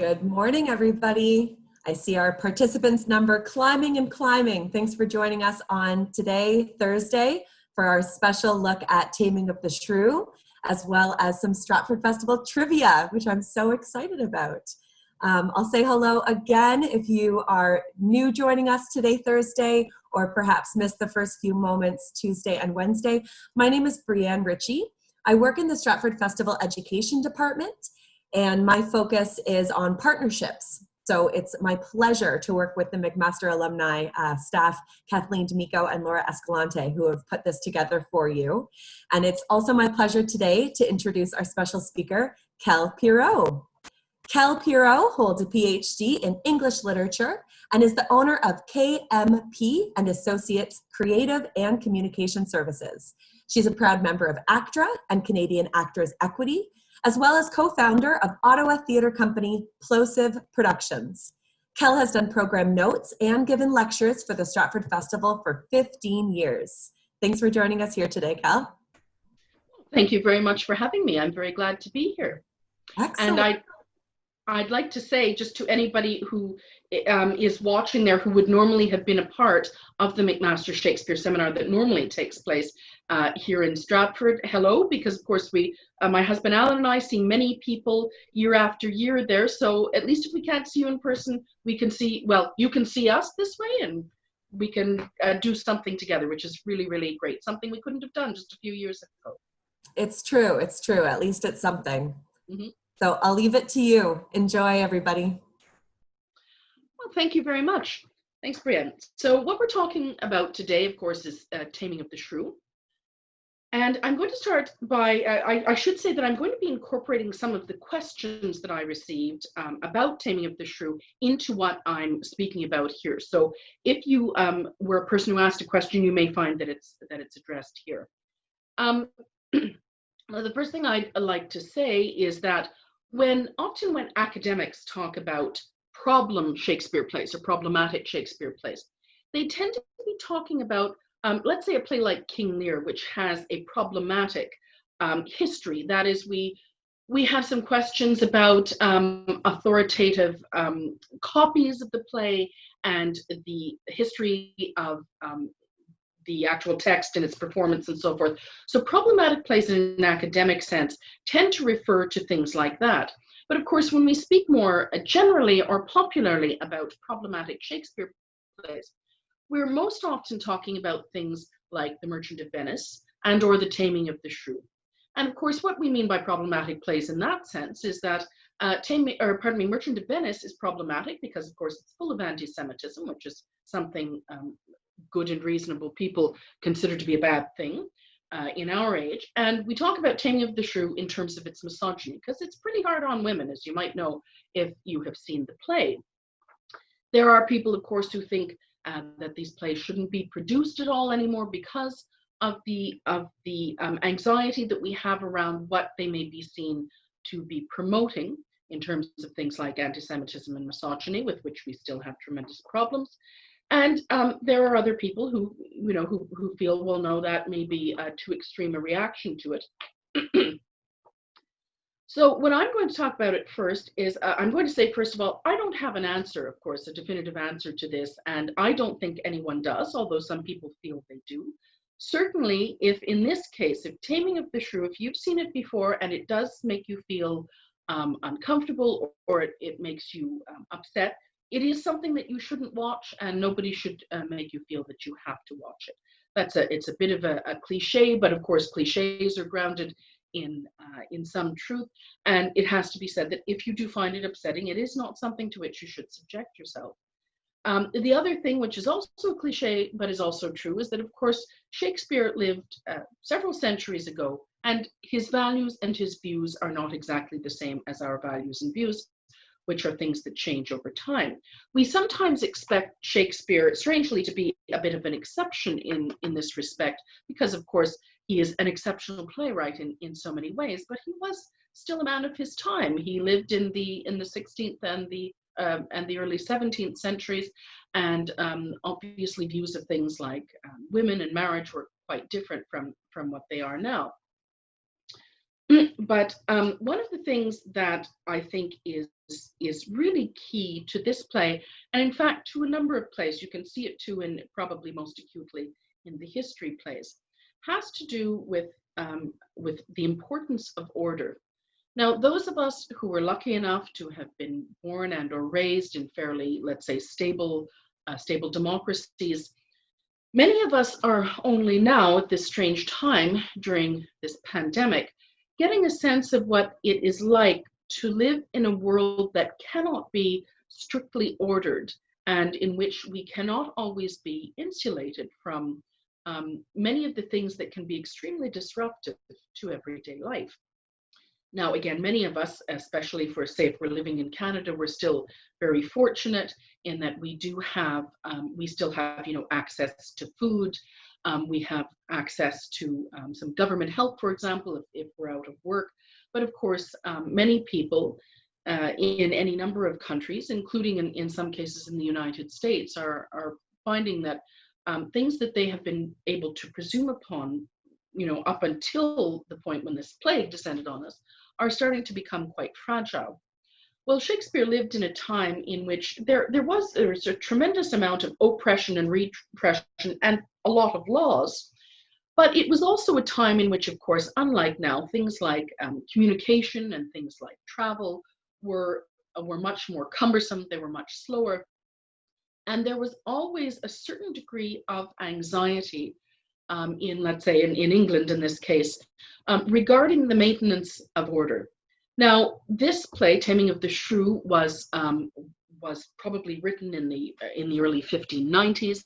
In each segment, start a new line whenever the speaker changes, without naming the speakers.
Good morning, everybody. I see our participants number climbing and climbing. Thanks for joining us on today, Thursday, for our special look at Taming of the Shrew, as well as some Stratford Festival trivia, which I'm so excited about. I'll say hello again if you are new joining us today, Thursday, or perhaps missed the first few moments Tuesday and Wednesday. My name is Brianne Ritchie. I work in the Stratford Festival Education Department, and my focus is on partnerships. So it's my pleasure to work with the McMaster alumni staff, Kathleen D'Amico and Laura Escalante, who have put this together for you. And it's also my pleasure today to introduce our special speaker, Kel Pero. Kel Pero holds a PhD in English literature and is the owner of KMP and Associates Creative and Communication Services. She's a proud member of ACTRA and Canadian Actors Equity, as well as co-founder of Ottawa theatre company Plosive Productions. Kel has done program notes and given lectures for the Stratford Festival for 15 years. Thanks for joining us here today, Kel.
Thank you very much for having me. I'm very glad to be here.
Excellent.
And I'd like to say, just to anybody who is watching there who would normally have been a part of the McMaster Shakespeare seminar that normally takes place here in Stratford, hello, because of course my husband Alan and I see many people year after year there, so at least if we can't see you in person, we can see, well, you can see us this way and we can do something together, which is really, really great, something we couldn't have done just a few years ago.
It's true, at least it's something.
Mm-hmm.
So I'll leave it to you. Enjoy, everybody.
Well, thank you very much. Thanks, Brianne. So what we're talking about today, of course, is Taming of the Shrew. And I'm going to start by, I should say that I'm going to be incorporating some of the questions that I received about Taming of the Shrew into what I'm speaking about here. So if you were a person who asked a question, you may find that it's addressed here. The first thing I'd like to say is that often when academics talk about problem Shakespeare plays or problematic Shakespeare plays, they tend to be talking about, let's say, a play like King Lear, which has a problematic history. That is, we have some questions about authoritative copies of the play and the history of the actual text and its performance and so forth. So problematic plays in an academic sense tend to refer to things like that. But of course, when we speak more generally or popularly about problematic Shakespeare plays, we're most often talking about things like The Merchant of Venice and or The Taming of the Shrew. And of course, what we mean by problematic plays in that sense is that Merchant of Venice is problematic because, of course, it's full of anti-Semitism, which is something good and reasonable people consider to be a bad thing in our age. And we talk about Taming of the Shrew in terms of its misogyny, because it's pretty hard on women, as you might know if you have seen the play. There are people, of course, who think that these plays shouldn't be produced at all anymore because of the anxiety that we have around what they may be seen to be promoting in terms of things like anti-Semitism and misogyny, with which we still have tremendous problems. And there are other people who feel, well, no, that may be too extreme a reaction to it. So what I'm going to talk about it first is, I'm going to say, first of all, I don't have an answer, of course, a definitive answer to this, and I don't think anyone does, although some people feel they do. Certainly, if in this case, if Taming of the Shrew, if you've seen it before and it does make you feel uncomfortable or it makes you upset, it is something that you shouldn't watch, and nobody should make you feel that you have to watch it. It's a bit of a cliche, but of course cliches are grounded in some truth, and it has to be said that if you do find it upsetting, it is not something to which you should subject yourself. The other thing, which is also a cliche but is also true, is that of course Shakespeare lived several centuries ago, and his values and his views are not exactly the same as our values and views, which are things that change over time. We sometimes expect Shakespeare, strangely, to be a bit of an exception in this respect, because of course he is an exceptional playwright in so many ways, but he was still a man of his time. He lived in the 16th and the early 17th centuries, and obviously views of things like women and marriage were quite different from what they are now. But one of the things that I think is is really key to this play, and in fact to a number of plays. You can see it too, in probably most acutely in the history plays. Has to do with the importance of order. Now, those of us who were lucky enough to have been born and or raised in fairly, let's say, stable democracies, many of us are only now at this strange time during this pandemic getting a sense of what it is like to live in a world that cannot be strictly ordered and in which we cannot always be insulated from many of the things that can be extremely disruptive to everyday life. Now, again, many of us, especially for, say, if we're living in Canada, we're still very fortunate in that we do have, we still have, access to food. We have access to some government help, for example, if we're out of work. But of course, many people in any number of countries, including in some cases in the United States, are finding that things that they have been able to presume upon, up until the point when this plague descended on us, are starting to become quite fragile. Well, Shakespeare lived in a time in which there was a tremendous amount of oppression and repression and a lot of laws, but it was also a time in which, of course, unlike now, things like communication and things like travel were much more cumbersome. They were much slower, and there was always a certain degree of anxiety in, let's say, in England in this case, regarding the maintenance of order. Now, this play, Taming of the Shrew, was probably written in the early 1590s,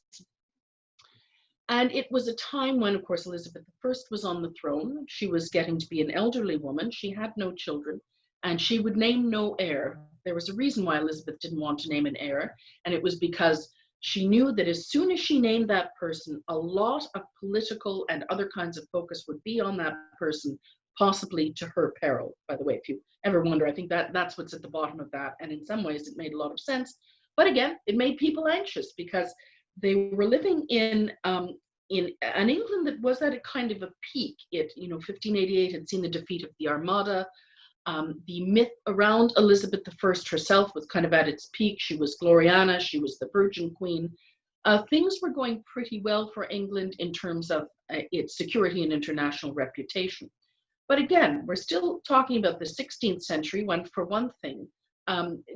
and it was a time when, of course, Elizabeth I was on the throne. She was getting to be an elderly woman. She had no children, and she would name no heir. There was a reason why Elizabeth didn't want to name an heir, and it was because she knew that as soon as she named that person, a lot of political and other kinds of focus would be on that person, possibly to her peril. By the way, if you ever wonder, I think that's what's at the bottom of that. And in some ways, it made a lot of sense. But again, it made people anxious because they were living in an England that was at a kind of a peak. 1588 had seen the defeat of the Armada. The myth around Elizabeth I herself was kind of at its peak. She was Gloriana, she was the Virgin Queen. Things were going pretty well for England in terms of its security and international reputation. But again, we're still talking about the 16th century when, for one thing,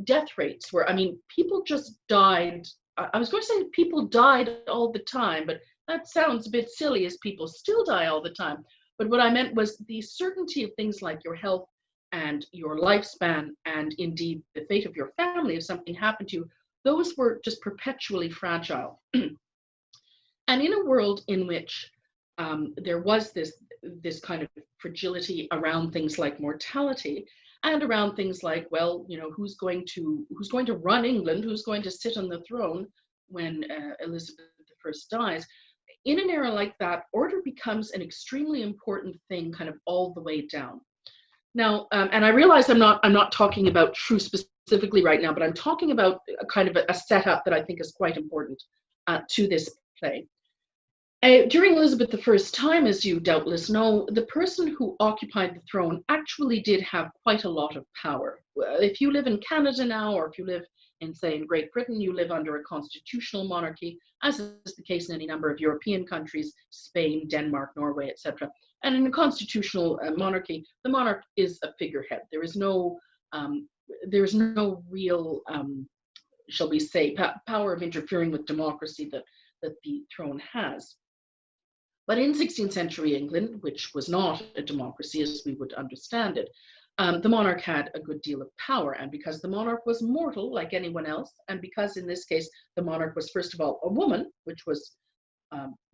death rates were, people just died. I was going to say people died all the time, but that sounds a bit silly as people still die all the time. But what I meant was the certainty of things like your health and your lifespan, and indeed the fate of your family if something happened to you, those were just perpetually fragile. And in a world in which there was this kind of fragility around things like mortality and around things like, well, who's going to run England, who's going to sit on the throne when Elizabeth I dies, in an era like that, order becomes an extremely important thing kind of all the way down. Now, and I realize I'm not talking about Shrew specifically right now, but I'm talking about a kind of a setup that I think is quite important to this play. During Elizabeth I's time, as you doubtless know, the person who occupied the throne actually did have quite a lot of power. If you live in Canada now, or if you live in, say, in Great Britain, you live under a constitutional monarchy, as is the case in any number of European countries, Spain, Denmark, Norway, etc. And in a constitutional monarchy, the monarch is a figurehead. There is no real, shall we say, power of interfering with democracy that the throne has. But in 16th century England, which was not a democracy as we would understand it, the monarch had a good deal of power. And because the monarch was mortal like anyone else, and because in this case the monarch was first of all a woman, which was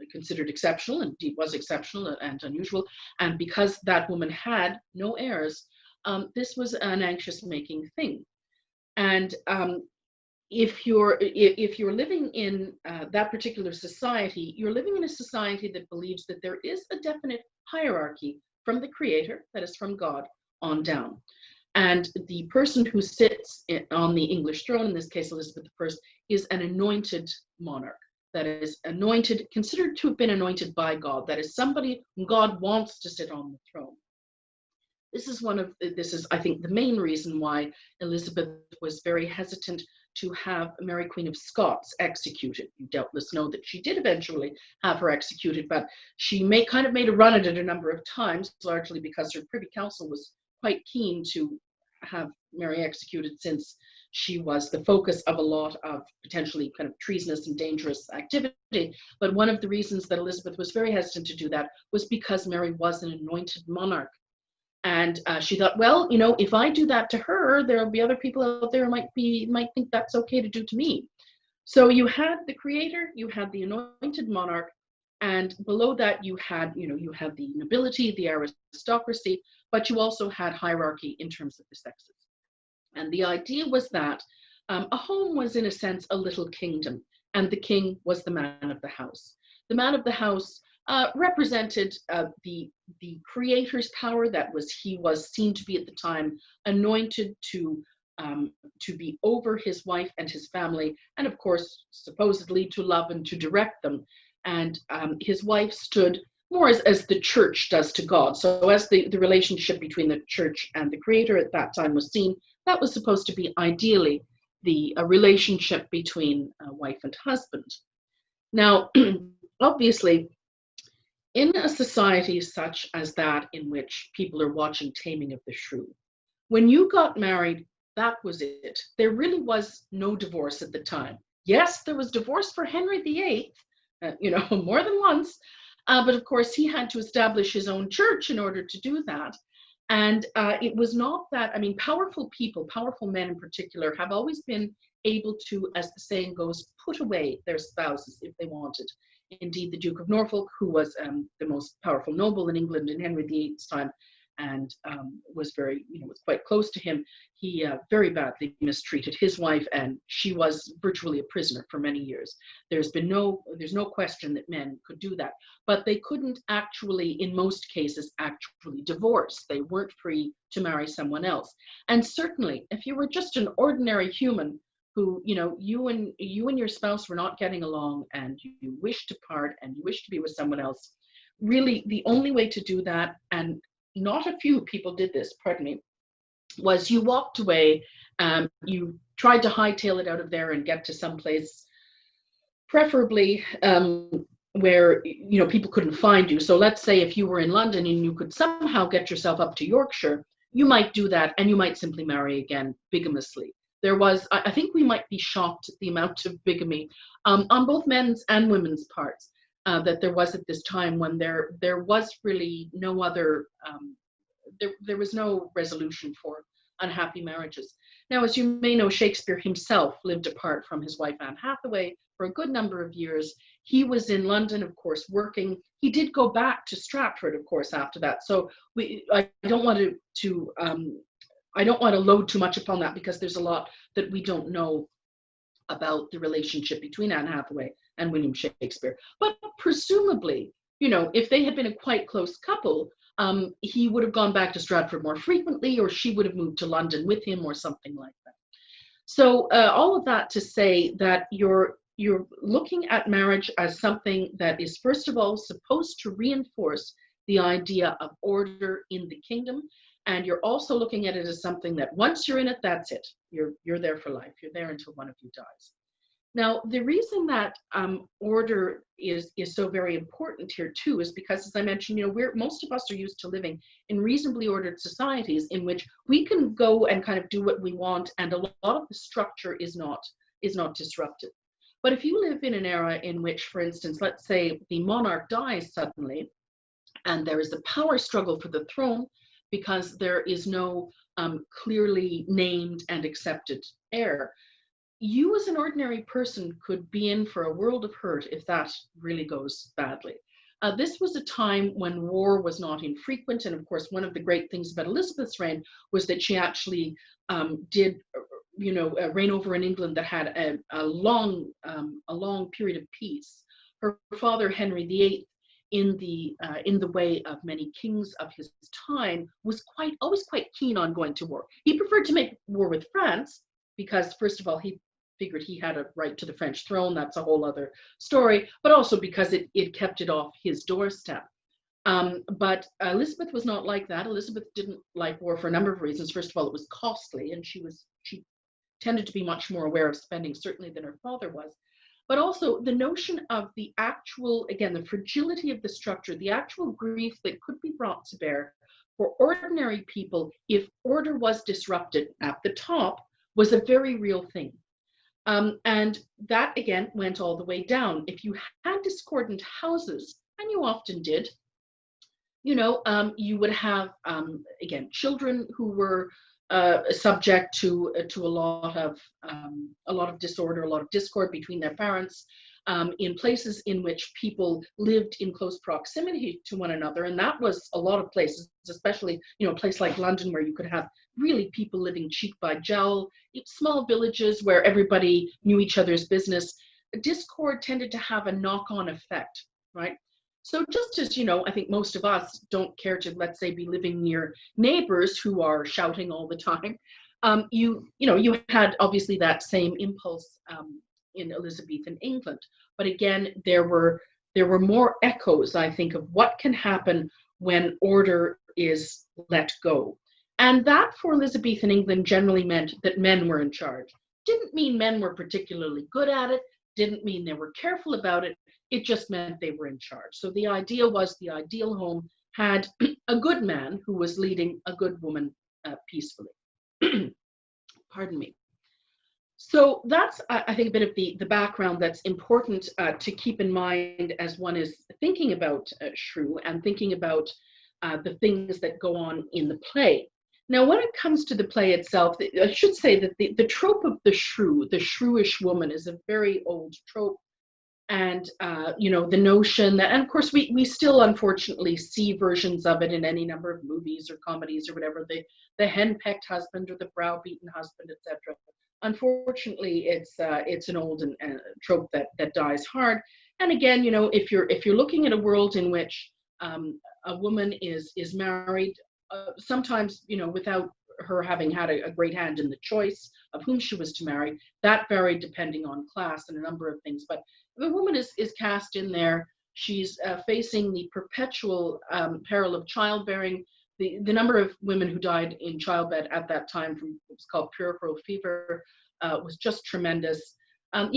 considered exceptional, indeed was exceptional and unusual, and because that woman had no heirs, this was an anxious-making thing. And if you're living in that particular society, you're living in a society that believes that there is a definite hierarchy from the creator, that is from God, on down. And the person who sits on the English throne, in this case Elizabeth I, is an anointed monarch. That is anointed, considered to have been anointed by God. That is somebody whom God wants to sit on the throne. this is, I think, the main reason why Elizabeth was very hesitant to have Mary Queen of Scots executed. You doubtless know that she did eventually have her executed, but she kind of made a run at it a number of times, largely because her Privy Council was quite keen to have Mary executed, since she was the focus of a lot of potentially kind of treasonous and dangerous activity. But one of the reasons that Elizabeth was very hesitant to do that was because Mary was an anointed monarch. And she thought, well, you know, if I do that to her, there'll be other people out there who might think that's okay to do to me. So you had the creator, you had the anointed monarch, and below that you had the nobility, the aristocracy, but you also had hierarchy in terms of the sexes. And the idea was that a home was, in a sense, a little kingdom, and the king was the man of the house. The man of the house represented the creator's power. He was seen to be at the time anointed to be over his wife and his family, and of course supposedly to love and to direct them. And his wife stood more as the church does to God. So as the relationship between the church and the creator at that time was seen, that was supposed to be ideally the relationship between wife and husband. Now, obviously, in a society such as that, in which people are watching Taming of the Shrew, when you got married, that was it. There really was no divorce at the time. Yes, there was divorce for Henry VIII, more than once, but of course he had to establish his own church in order to do that. And it was not that, I mean, powerful people, powerful men in particular, have always been able to, as the saying goes, put away their spouses if they wanted. Indeed, the Duke of Norfolk, who was the most powerful noble in England in Henry VIII's time, and was was quite close to him, he very badly mistreated his wife, and she was virtually a prisoner for many years. There's no question that men could do that, but they couldn't actually, in most cases, actually divorce. They weren't free to marry someone else. And certainly, if you were just an ordinary human who, you and your spouse were not getting along, and you wish to part and you wish to be with someone else, really the only way to do that, and not a few people did this, was you walked away, you tried to hightail it out of there and get to some place, preferably where people couldn't find you. So let's say if you were in London and you could somehow get yourself up to Yorkshire, you might do that, and you might simply marry again bigamously. There was, I think we might be shocked at the amount of bigamy on both men's and women's parts that there was at this time, when there was really no other, there was no resolution for unhappy marriages. Now, as you may know, Shakespeare himself lived apart from his wife Anne Hathaway for a good number of years. He was in London, of course, working. He did go back to Stratford, of course, after that. So I don't want to load too much upon that, because there's a lot that we don't know about the relationship between Anne Hathaway and William Shakespeare. But presumably, if they had been a quite close couple, he would have gone back to Stratford more frequently, or she would have moved to London with him, or something like that. So all of that to say that you're looking at marriage as something that is, first of all, supposed to reinforce the idea of order in the kingdom. And you're also looking at it as something that once you're in it, that's it. You're there for life. You're there until one of you dies. Now, the reason that order is so very important here too is because, as I mentioned, most of us are used to living in reasonably ordered societies in which we can go and kind of do what we want, and a lot of the structure is not disrupted. But if you live in an era in which, for instance, let's say the monarch dies suddenly, and there is a power struggle for the throne, because there is no clearly named and accepted heir, you as an ordinary person could be in for a world of hurt if that really goes badly. This was a time when war was not infrequent, and of course one of the great things about Elizabeth's reign was that she actually did reign over in England that had a long period of peace. Her father, Henry VIII, in the way of many kings of his time, was always quite keen on going to war. He preferred to make war with France because, first of all, he figured he had a right to the French throne. That's a whole other story, but also because it kept it off his doorstep. But Elizabeth was not like that. Elizabeth didn't like war for a number of reasons. First of all, it was costly, and she tended to be much more aware of spending, certainly, than her father was. But also the notion of the actual, again, the fragility of the structure, the actual grief that could be brought to bear for ordinary people if order was disrupted at the top was a very real thing. And that, again, went all the way down. If you had discordant houses, and you often did, you would have, again, children who were subject to a lot of disorder, a lot of discord between their parents, in places in which people lived in close proximity to one another. And that was a lot of places, especially, a place like London, where you could have really people living cheek by jowl, small villages where everybody knew each other's business. Discord tended to have a knock-on effect, right? So just as, I think most of us don't care to, let's say, be living near neighbors who are shouting all the time, you had obviously that same impulse in Elizabethan England. But again, there were more echoes, I think, of what can happen when order is let go. And that for Elizabethan England generally meant that men were in charge. Didn't mean men were particularly good at it, didn't mean they were careful about it. It just meant they were in charge. So the idea was the ideal home had a good man who was leading a good woman peacefully. Pardon me. So that's, I think, a bit of the background that's important to keep in mind as one is thinking about Shrew and thinking about the things that go on in the play. Now, when it comes to the play itself, I should say that the trope of the shrew, the shrewish woman, is a very old trope. And, the notion that, and of course, we still unfortunately see versions of it in any number of movies or comedies or whatever, the henpecked husband or the browbeaten husband, etc. Unfortunately, it's an old trope that dies hard. And again, if you're looking at a world in which a woman is married, sometimes, without her having had a great hand in the choice of whom she was to marry, that varied depending on class and a number of things. But the woman is cast in there. She's facing the perpetual peril of childbearing. The number of women who died in childbed at that time from what's called puerperal fever was just tremendous. A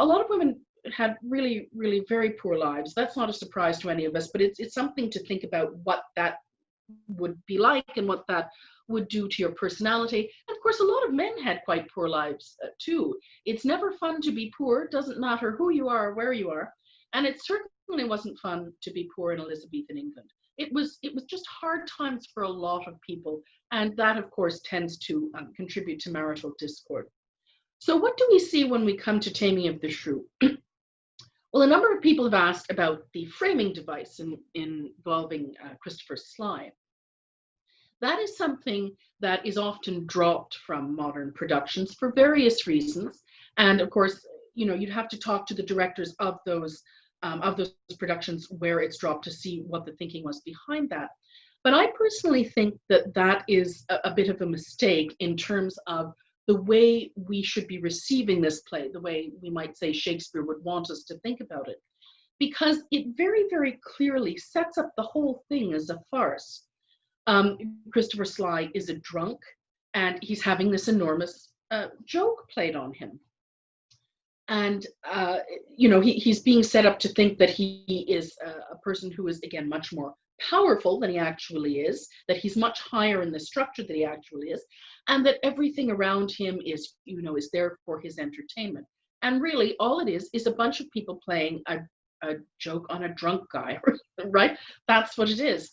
lot of women had really, really very poor lives. That's not a surprise to any of us, but it's something to think about what that would be like and what that would do to your personality. And of course, a lot of men had quite poor lives too. It's never fun to be poor. It doesn't matter who you are or where you are. And it certainly wasn't fun to be poor in Elizabethan England. It was just hard times for a lot of people. And that, of course, tends to contribute to marital discord. So what do we see when we come to Taming of the Shrew? Well, a number of people have asked about the framing device involving Christopher Sly. That is something that is often dropped from modern productions for various reasons. And of course, you'd have to talk to the directors of those productions where it's dropped to see what the thinking was behind that. But I personally think that is a bit of a mistake in terms of the way we should be receiving this play, the way we might say Shakespeare would want us to think about it, because it very, very clearly sets up the whole thing as a farce. Christopher Sly is a drunk, and he's having this enormous joke played on him. And, he's being set up to think that he is a person who is, again, much more powerful than he actually is, that he's much higher in the structure than he actually is, and that everything around him is there for his entertainment. And really, all it is a bunch of people playing a joke on a drunk guy, right? That's what it is.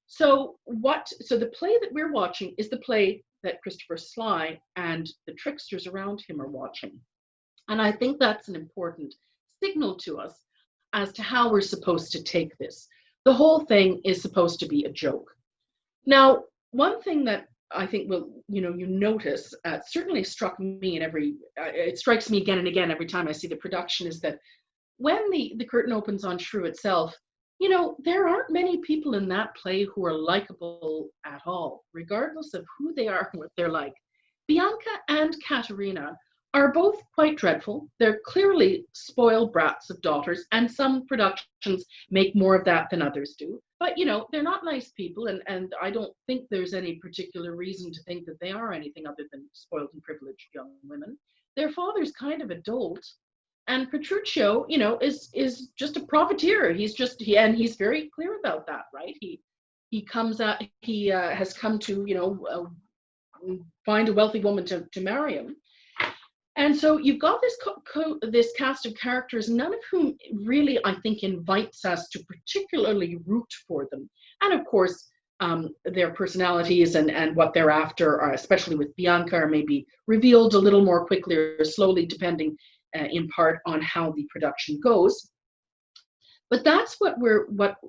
So the play that we're watching is the play that Christopher Sly and the tricksters around him are watching. And I think that's an important signal to us as to how we're supposed to take this. The whole thing is supposed to be a joke. Now, one thing that I think you notice, certainly struck me it strikes me again and again every time I see the production, is that when the curtain opens on Shrew itself, there aren't many people in that play who are likable at all, regardless of who they are and what they're like. Bianca and Katerina are both quite dreadful. They're clearly spoiled brats of daughters, and some productions make more of that than others do. But, you know, they're not nice people, and I don't think there's any particular reason to think that they are anything other than spoiled and privileged young women. Their father's kind of a dolt, and Petruchio, you know, is just a profiteer. And he's very clear about that, right? He comes out, he has come to, you know, find a wealthy woman to marry him. And so you've got this cast of characters, none of whom really, I think, invites us to particularly root for them. And of course, their personalities and what they're after, are, especially with Bianca, are maybe revealed a little more quickly or slowly, depending in part on how the production goes. But that's what we're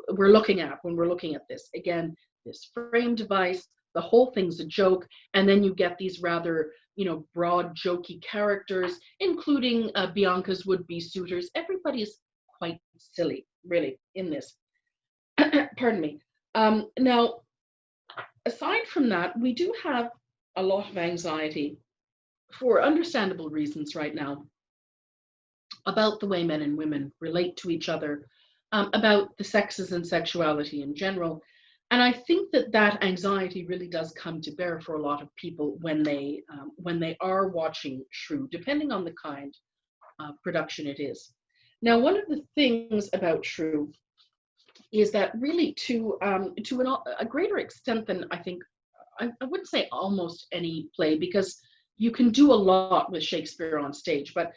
looking at when we're looking at this. Again, this frame device, the whole thing's a joke, and then you get these rather, you know, broad, jokey characters, including Bianca's would-be suitors. Everybody's quite silly, really, in this. Pardon me. Now, aside from that, we do have a lot of anxiety, for understandable reasons right now, about the way men and women relate to each other, about the sexes and sexuality in general. And I think that anxiety really does come to bear for a lot of people when they are watching Shrew, depending on the kind of production it is. Now, one of the things about Shrew is that really, to a greater extent than I think, I wouldn't say almost any play, because you can do a lot with Shakespeare on stage, but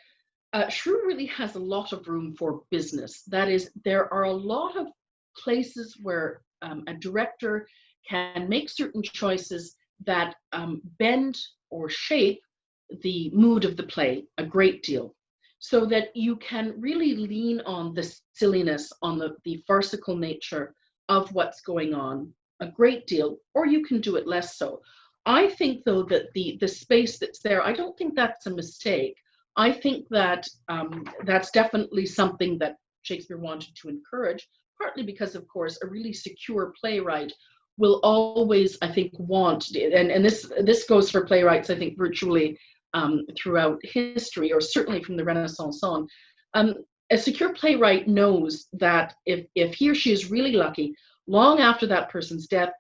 Shrew really has a lot of room for business. That is, there are a lot of places where a director can make certain choices that bend or shape the mood of the play a great deal, so that you can really lean on the silliness, on the farcical nature of what's going on a great deal, or you can do it less so. I think, though, that the space that's there, I don't think that's a mistake. I think that that's definitely something that Shakespeare wanted to encourage, partly because, of course, a really secure playwright will always, I think, want, and this goes for playwrights, I think, virtually throughout history, or certainly from the Renaissance on. A secure playwright knows that if he or she is really lucky, long after that person's death,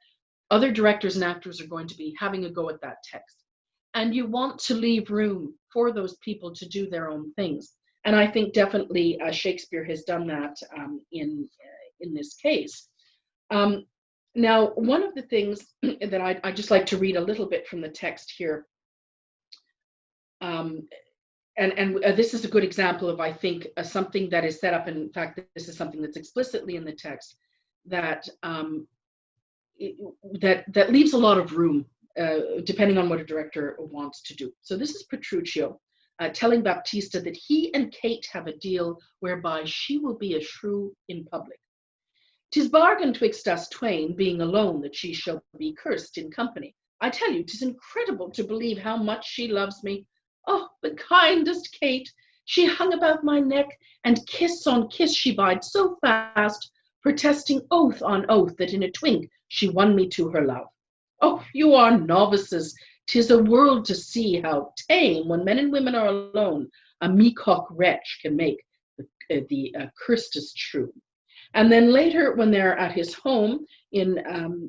other directors and actors are going to be having a go at that text. And you want to leave room for those people to do their own things. And I think definitely Shakespeare has done that in this case. Now, one of the things that I'd just like to read a little bit from the text here, and this is a good example of, I think, something that is set up. In fact, this is something that's explicitly in the text that that leaves a lot of room, depending on what a director wants to do. So this is Petruchio telling Baptista that he and Kate have a deal whereby she will be a shrew in public. "'Tis bargained twixt us twain, being alone, that she shall be cursed in company. I tell you, 'tis incredible to believe how much she loves me. Oh, the kindest Kate! She hung about my neck, and kiss on kiss she bides so fast, protesting oath on oath that in a twink she won me to her love. Oh, you are novices. 'Tis a world to see how tame, when men and women are alone, a meacock wretch can make the cursedest shrew." And then later, when they're at his home in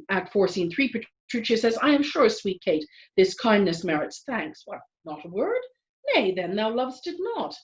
Act 4, Scene 3, Petruchio says, "I am sure, sweet Kate, this kindness merits thanks." "What, not a word? Nay, then thou lovest it not."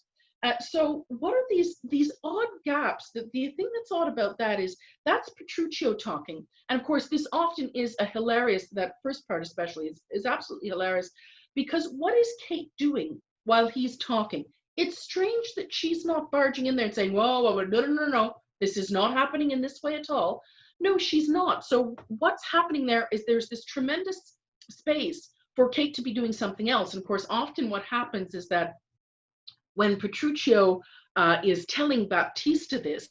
So what are these odd gaps? The thing that's odd about that is that's Petruchio talking. And of course, this often is a hilarious, that first part especially is absolutely hilarious, because what is Kate doing while he's talking? It's strange that she's not barging in there and saying, whoa, no, this is not happening in this way at all. No, she's not. So what's happening there is there's this tremendous space for Kate to be doing something else. And of course, often what happens is that when Petruchio is telling Baptista this,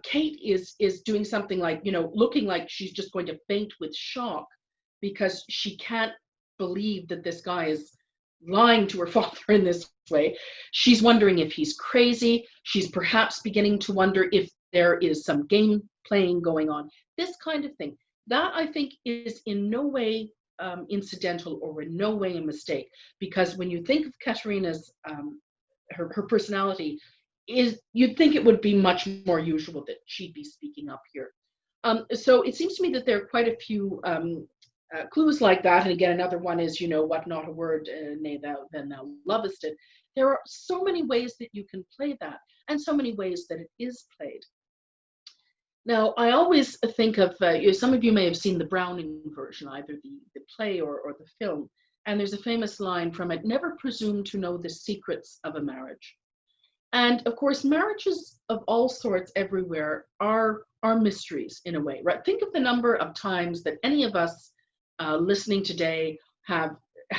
Kate is doing something like, looking like she's just going to faint with shock, because she can't believe that this guy is lying to her father in this way. She's wondering if he's crazy. She's perhaps beginning to wonder if there is some game playing going on. This kind of thing. That, I think, is in no way incidental or in no way a mistake. Because when you think of Katerina's, her personality, you'd think it would be much more usual that she'd be speaking up here. So it seems to me that there are quite a few clues like that. And again, another one is, what not a word, nay, then thou lovest it. There are so many ways that you can play that, and so many ways that it is played. Now, I always think of, some of you may have seen the Browning version, either the play or the film, and there's a famous line from it: "Never presume to know the secrets of a marriage." And of course, marriages of all sorts everywhere are mysteries in a way, right? Think of the number of times that any of us listening today have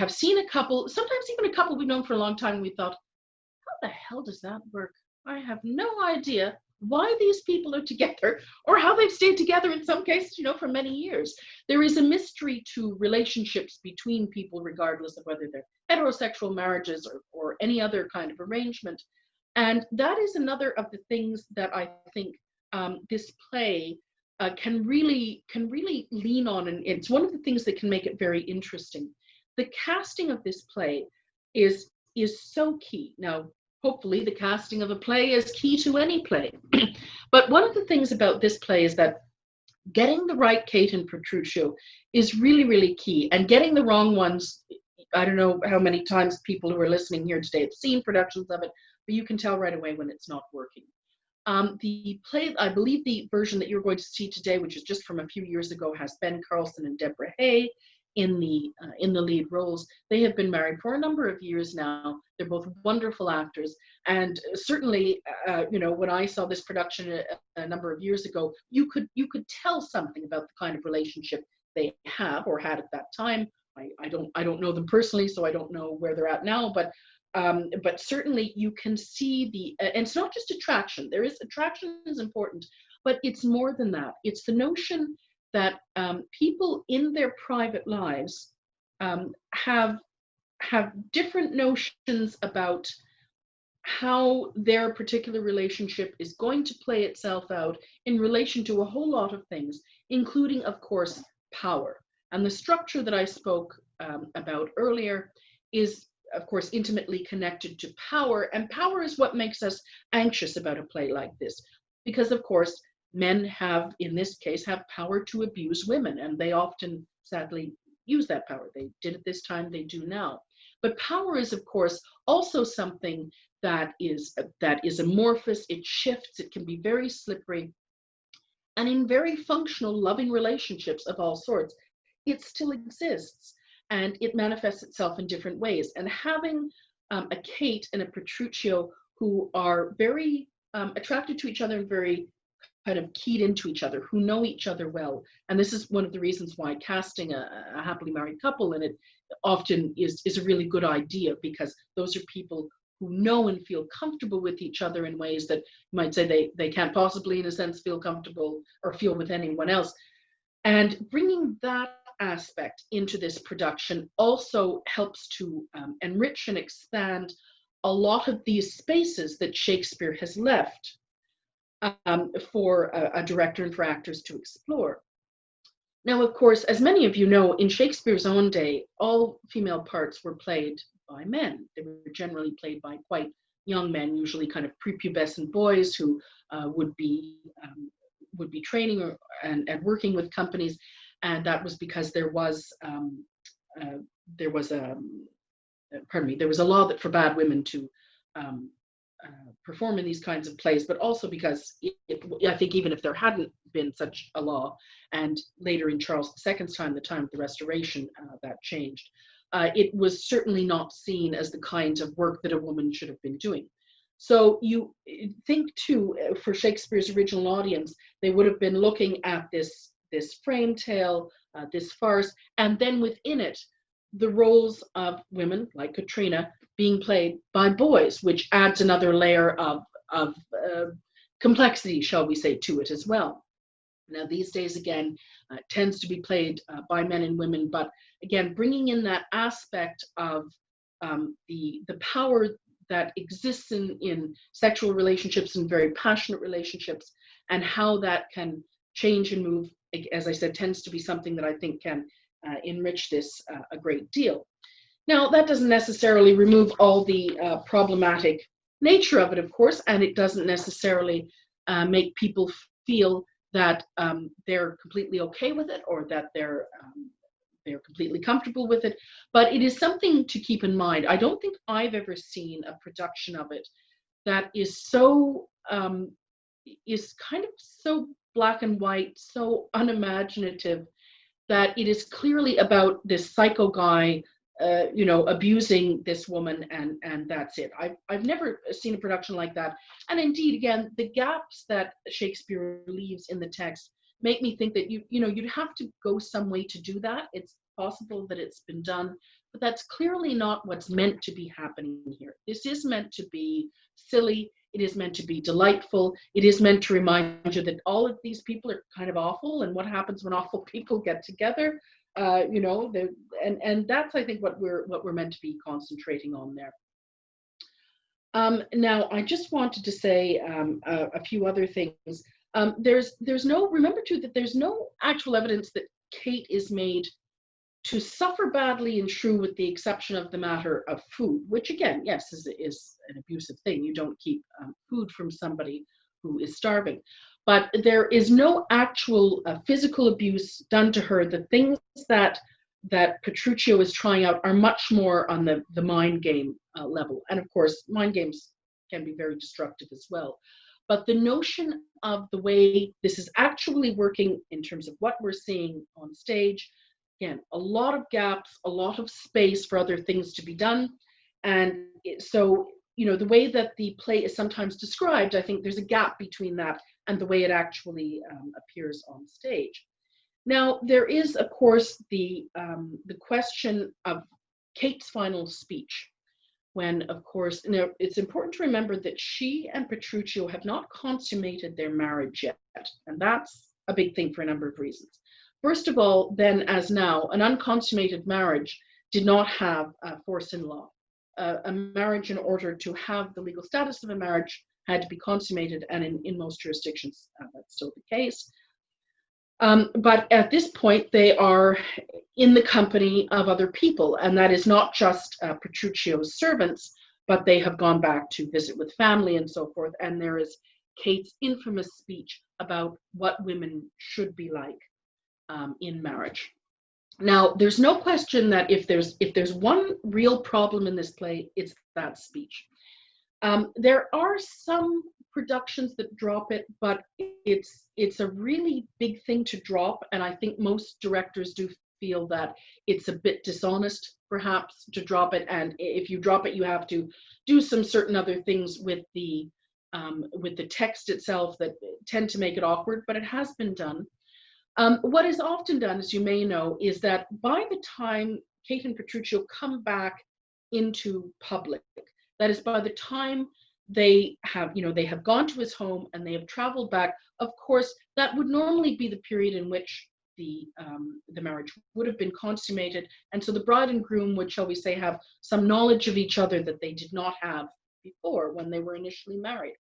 seen a couple, sometimes even a couple we've known for a long time, and we thought, how the hell does that work? I have no idea why these people are together, or how they've stayed together in some cases, for many years. There is a mystery to relationships between people, regardless of whether they're heterosexual marriages or any other kind of arrangement. And that is another of the things that I think this play can really lean on, and it's one of the things that can make it very interesting. The casting of this play is so key. Now, hopefully the casting of a play is key to any play. But one of the things about this play is that getting the right Kate and Petruchio is really, really key. And getting the wrong ones, I don't know how many times people who are listening here today have seen productions of it, but you can tell right away when it's not working. The play, I believe the version that you're going to see today, which is just from a few years ago, has Ben Carlson and Deborah Hay in the lead roles. They have been married for a number of years now. They're both wonderful actors, and certainly, when I saw this production a number of years ago, you could tell something about the kind of relationship they have or had at that time. I don't know them personally, so I don't know where they're at now, but certainly you can see and it's not just attraction. Attraction is important, but it's more than that. It's the notion that people in their private lives have different notions about how their particular relationship is going to play itself out in relation to a whole lot of things, including, of course, power. And the structure that I spoke about earlier is, of course, intimately connected to power, and power is what makes us anxious about a play like this, because, of course, men have, in this case, have power to abuse women, and they often, sadly, use that power. They did it this time, they do now. But power is, of course, also something that is amorphous. It shifts, it can be very slippery, and in very functional, loving relationships of all sorts, it still exists, and it manifests itself in different ways. And having a Kate and a Petruchio who are very attracted to each other and very kind of keyed into each other, who know each other well. And this is one of the reasons why casting a happily married couple in it often is a really good idea, because those are people who know and feel comfortable with each other in ways that you might say they can't possibly, in a sense, feel comfortable or feel with anyone else. And bringing that aspect into this production also helps to enrich and expand a lot of these spaces that Shakespeare has left for a director and for actors to explore. Now, of course, as many of you know, in Shakespeare's own day, all female parts were played by men. They were generally played by quite young men, usually kind of prepubescent boys who would be training and working with companies, and that was because there was a law that forbade women to perform in these kinds of plays, but also because I think even if there hadn't been such a law, and later in Charles II's time, the time of the Restoration, that changed, it was certainly not seen as the kind of work that a woman should have been doing. So you think too, for Shakespeare's original audience, they would have been looking at this frame tale, this farce, and then within it, the roles of women like Katrina being played by boys, which adds another layer of complexity, shall we say, to it as well. Now, these days, again, tends to be played by men and women, but again, bringing in that aspect of the power that exists in sexual relationships and very passionate relationships, and how that can change and move, as I said, tends to be something that I think can enrich this a great deal. Now, that doesn't necessarily remove all the problematic nature of it, of course, and it doesn't necessarily make people feel that they're completely okay with it, or that they're completely comfortable with it. But it is something to keep in mind. I don't think I've ever seen a production of it that is so is kind of so black and white, so unimaginative, that it is clearly about this psycho guy, abusing this woman, and that's it. I've never seen a production like that. And indeed, again, the gaps that Shakespeare leaves in the text make me think that you'd have to go some way to do that. It's possible that it's been done, but that's clearly not what's meant to be happening here. This is meant to be silly. It is meant to be delightful. It is meant to remind you that all of these people are kind of awful, and what happens when awful people get together. And that's, I think, what we're meant to be concentrating on there. Now, I just wanted to say a few other things. Remember too that there's no actual evidence that Kate is made to suffer badly in Shrew, with the exception of the matter of food, which again, yes, is an abusive thing. You don't keep food from somebody who is starving. But there is no actual physical abuse done to her. The things that Petruchio is trying out are much more on the mind game level. And of course, mind games can be very destructive as well. But the notion of the way this is actually working in terms of what we're seeing on stage, again, a lot of gaps, a lot of space for other things to be done. And so, the way that the play is sometimes described, I think there's a gap between that and the way it actually appears on stage. Now, there is, of course, the question of Kate's final speech, when, of course, it's important to remember that she and Petruchio have not consummated their marriage yet, and that's a big thing for a number of reasons. First of all, then as now, an unconsummated marriage did not have force in law. A marriage, in order to have the legal status of a marriage, had to be consummated, and in most jurisdictions that's still the case. But at this point, they are in the company of other people, and that is not just Petruchio's servants, but they have gone back to visit with family and so forth. And there is Kate's infamous speech about what women should be like in marriage. Now, there's no question that if there's one real problem in this play, it's that speech. There are some productions that drop it, but it's a really big thing to drop, and I think most directors do feel that it's a bit dishonest, perhaps, to drop it. And if you drop it, you have to do some certain other things with the text itself that tend to make it awkward, but it has been done. What is often done, as you may know, is that by the time Kate and Petruchio come back into public, that is, by the time they have gone to his home and they have traveled back, of course, that would normally be the period in which the marriage would have been consummated. And so the bride and groom would, shall we say, have some knowledge of each other that they did not have before when they were initially married.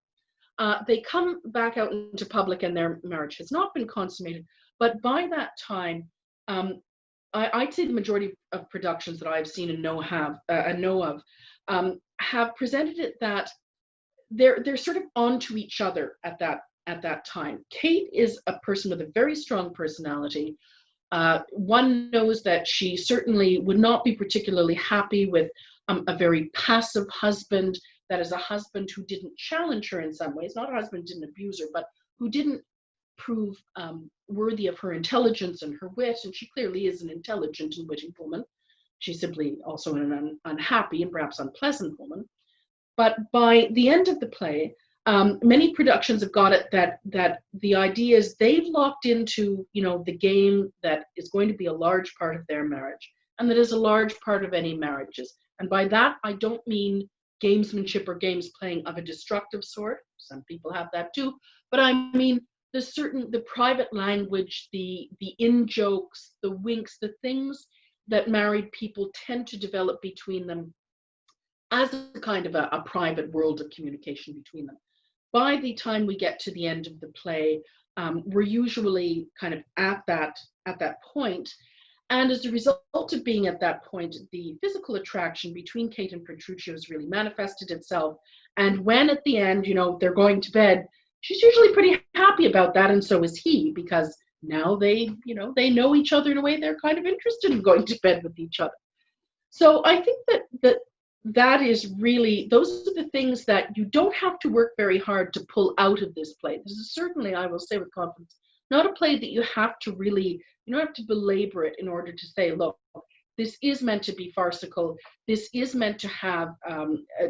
They come back out into public and their marriage has not been consummated. But by that time, I'd say the majority of productions that I've seen and know of have presented it that they're sort of onto each other at that time. Kate is a person with a very strong personality. One knows that she certainly would not be particularly happy with a very passive husband. That is, a husband who didn't challenge her in some ways, not a husband who didn't abuse her, but who didn't prove worthy of her intelligence and her wit. And she clearly is an intelligent and witty woman. She's simply also an unhappy and perhaps unpleasant woman. But by the end of the play, many productions have got it that the idea is they've locked into the game that is going to be a large part of their marriage, and that is a large part of any marriages. And by that, I don't mean gamesmanship or games playing of a destructive sort. Some people have that too. But I mean the private language, the in-jokes, the winks, the things that married people tend to develop between them as a kind of a private world of communication between them. By the time we get to the end of the play, we're usually kind of at that point. And as a result of being at that point, the physical attraction between Kate and Petruchio has really manifested itself. And when at the end, they're going to bed, she's usually pretty happy about that, and so is he, because now they know each other in a way they're kind of interested in going to bed with each other. So I think that is really, those are the things that you don't have to work very hard to pull out of this play. This is certainly, I will say with confidence, not a play that you have to really, you don't have to belabor it in order to say, look, this is meant to be farcical. This is meant to have,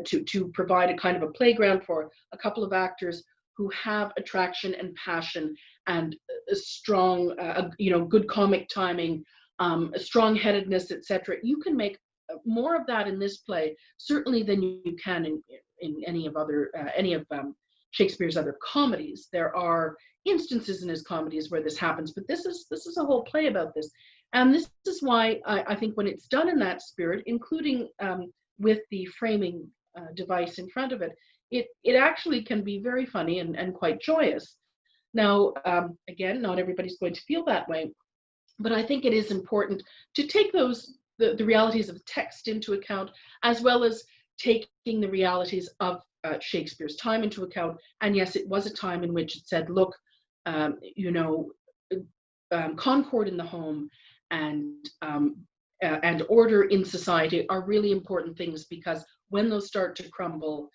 to provide a kind of a playground for a couple of actors who have attraction and passion and a strong, good comic timing, strong-headedness, etc. You can make more of that in this play, certainly, than you can in any of Shakespeare's other comedies. There are instances in his comedies where this happens, but this is a whole play about this, and this is why I think when it's done in that spirit, including with the framing device in front of it, it actually can be very funny and quite joyous. Now, again, not everybody's going to feel that way, but I think it is important to take the realities of text into account, as well as taking the realities of Shakespeare's time into account. And yes, it was a time in which it said, look, concord in the home and order in society are really important things, because when those start to crumble,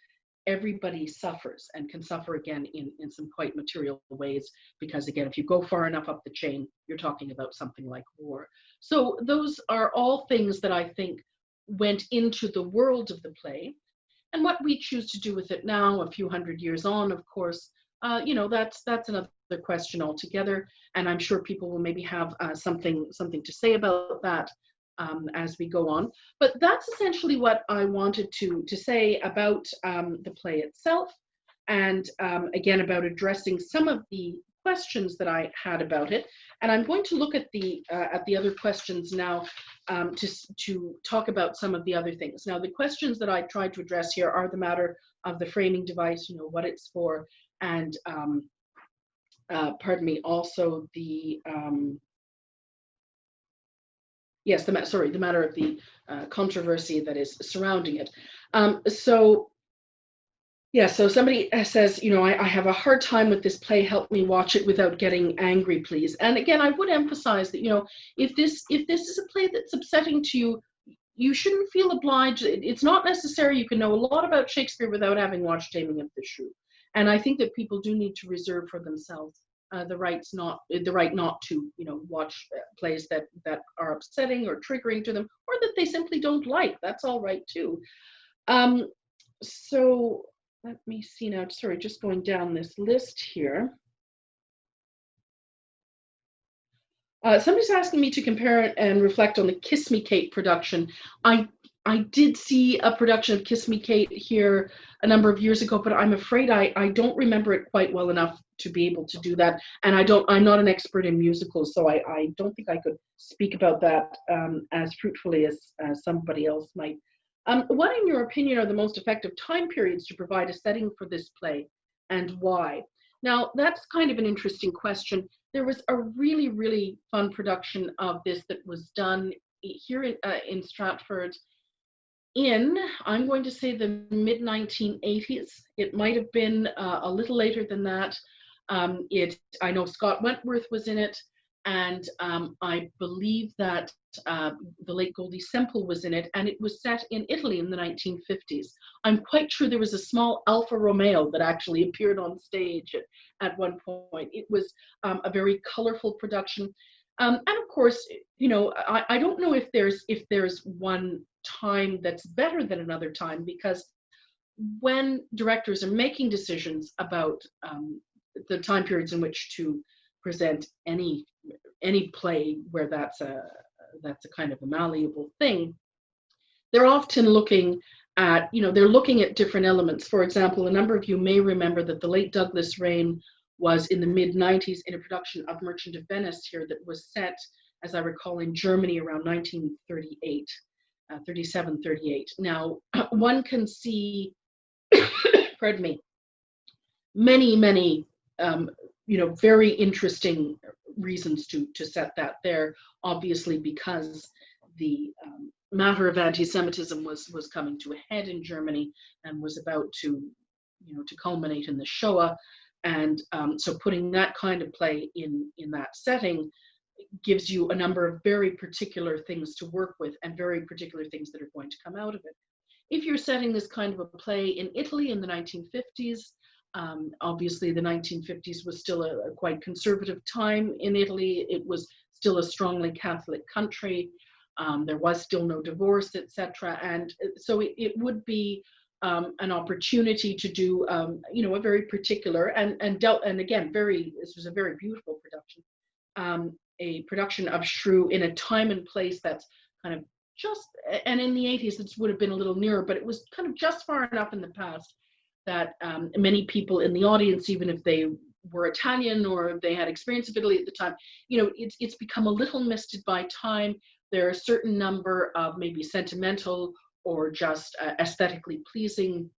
everybody suffers, and can suffer again in some quite material ways, because again, if you go far enough up the chain, you're talking about something like war. So those are all things that I think went into the world of the play. And what we choose to do with it now, a few hundred years on, of course, that's another question altogether. And I'm sure people will maybe have something to say about that as we go on. But that's essentially what I wanted to say about the play itself, and again, about addressing some of the questions that I had about it. And I'm going to look at the other questions now to talk about some of the other things. Now, the questions that I tried to address here are the matter of the framing device, what it's for, and also the yes, the matter of the controversy that is surrounding it. So somebody says, I have a hard time with this play. Help me watch it without getting angry, please. And again, I would emphasize that, if this is a play that's upsetting to you, you shouldn't feel obliged. It's not necessary. You can know a lot about Shakespeare without having watched Taming of the Shrew. And I think that people do need to reserve for themselves the right not to, watch plays that are upsetting or triggering to them, or that they simply don't like. That's all right too. So let me see now. Sorry, just going down this list here. Somebody's asking me to compare and reflect on the Kiss Me Kate production. I did see a production of Kiss Me Kate here a number of years ago, but I'm afraid I don't remember it quite well enough to be able to do that. And I'm not an expert in musicals, so I don't think I could speak about that as fruitfully as somebody else might. What, in your opinion, are the most effective time periods to provide a setting for this play, and why? Now, that's kind of an interesting question. There was a really, really fun production of this that was done here in Stratford in, I'm going to say, the mid-1980s. It might have been a little later than that. I know Scott Wentworth was in it, and I believe that the late Goldie Semple was in it, and it was set in Italy in the 1950s. I'm quite sure there was a small Alfa Romeo that actually appeared on stage at one point. It was a very colorful production. And of course, I don't know if there's one time that's better than another time, because when directors are making decisions about the time periods in which to present any play where that's a kind of a malleable thing, they're often looking at different elements. For example, a number of you may remember that the late Douglas Rain was in the mid-90s in a production of Merchant of Venice here that was set, as I recall, in Germany around 1938, 37, 38. Now, one can see, pardon me, many, very interesting reasons to set that there, obviously because the matter of anti-Semitism was coming to a head in Germany and was about to, to culminate in the Shoah. And so putting that kind of play in that setting gives you a number of very particular things to work with and very particular things that are going to come out of it. If you're setting this kind of a play in Italy in the 1950s, obviously the 1950s was still a quite conservative time in Italy. It was still a strongly Catholic country. There was still no divorce, etc. And so it would be an opportunity to do, a very particular and again, this was a very beautiful production, a production of Shrew in a time and place that's kind of just, and in the 80s it would have been a little nearer, but it was kind of just far enough in the past that many people in the audience, even if they were Italian or they had experience of Italy at the time, it's become a little misted by time. There are a certain number of maybe sentimental or just aesthetically pleasing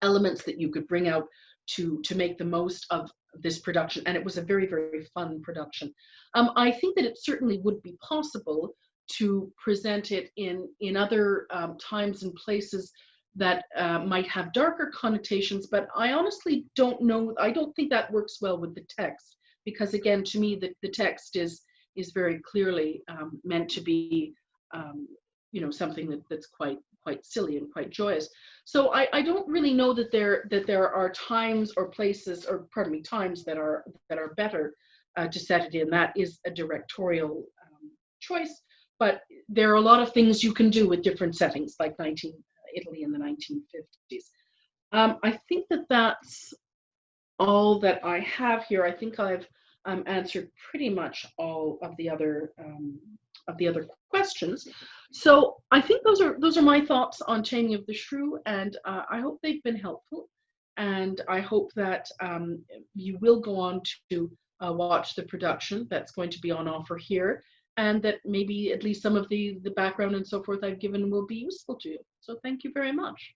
elements that you could bring out to make the most of this production. And it was a very, very fun production. I think that it certainly would be possible to present it in other times and places that might have darker connotations, but I honestly don't know. I don't think that works well with the text, because again, to me, the text is very clearly meant to be, something that's quite silly and quite joyous. So I don't really know that there are times or places, or pardon me, times that are better to set it in. That is a directorial choice, but there are a lot of things you can do with different settings, like Italy in the 1950s. I think that's all that I have here. I think I've answered pretty much all of the other questions. So I think those are my thoughts on Taming of the Shrew, and I hope they've been helpful. And I hope that you will go on to watch the production that's going to be on offer here, and that maybe at least some of the background and so forth I've given will be useful to you. So thank you very much.